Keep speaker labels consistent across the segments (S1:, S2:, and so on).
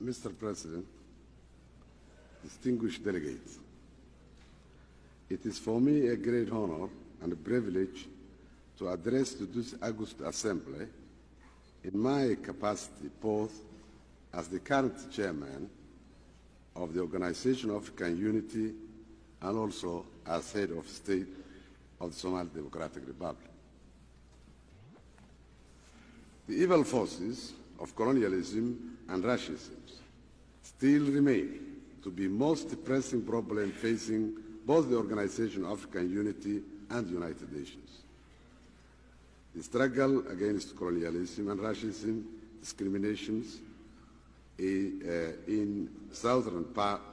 S1: Mr. President, distinguished delegates, it is for me a great honor and a privilege to address to this August Assembly in my capacity both as the current chairman of the Organization of African Unity and also as head of state of the Somali Democratic Republic. The evil forces of colonialism and racism still remain to be most pressing problem facing both the Organization of African Unity and the United Nations. The struggle against colonialism and racism, discriminations in southern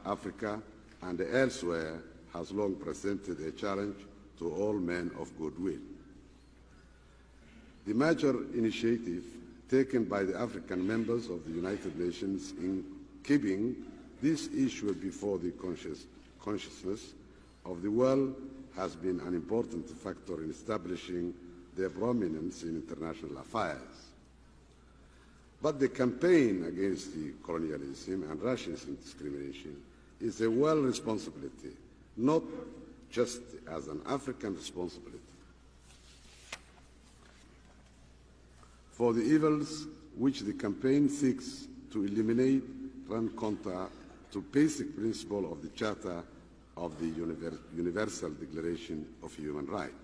S1: Africa and elsewhere has long presented a challenge to all men of goodwill. The major initiative taken by the African members of the United Nations in keeping this issue before the consciousness of the world has been an important factor in establishing their prominence in international affairs. But the campaign against the colonialism and racism discrimination is a world responsibility, not just as an African responsibility. For the evils which the campaign seeks to eliminate run counter to basic principle of the Charter of the Universal Declaration of Human Rights.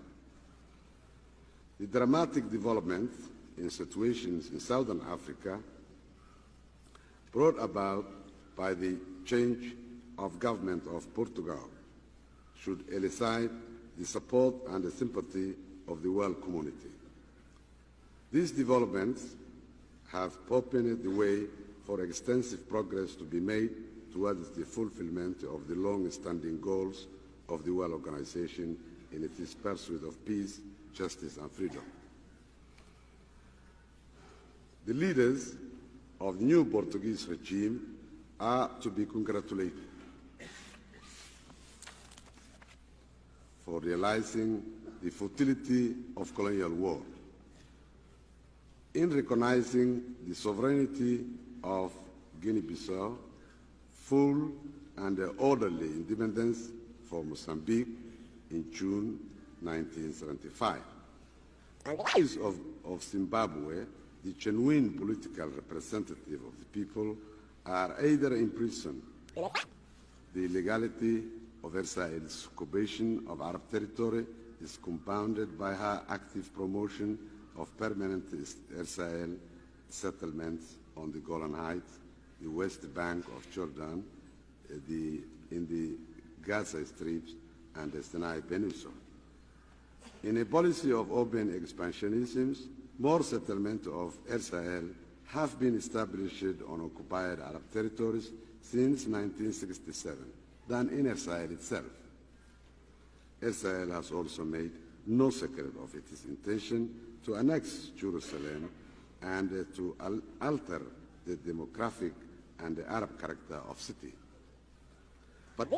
S1: The dramatic development in situations in Southern Africa brought about by the change of government of Portugal should elicit the support and the sympathy of the world community. These developments have opened the way for extensive progress to be made towards the fulfillment of the long-standing goals of the World Organization in its pursuit of peace, justice, and freedom. The leaders of the new Portuguese regime are to be congratulated for realizing the futility of colonial war, in recognizing the sovereignty of Guinea-Bissau, full and orderly independence for Mozambique in June 1975. And the case of Zimbabwe, the genuine political representative of the people are either in prison. The illegality of Israel's occupation of Arab territory is compounded by her active promotion of permanent Israel settlements on the Golan Heights, the West Bank of Jordan, in the Gaza Strip, and the Sinai Peninsula. In a policy of open expansionism, more settlements of Israel have been established on occupied Arab territories since 1967 than in Israel itself. Israel has also made no secret of its intention to annex Jerusalem and to alter the demographic and the Arab character of the city. But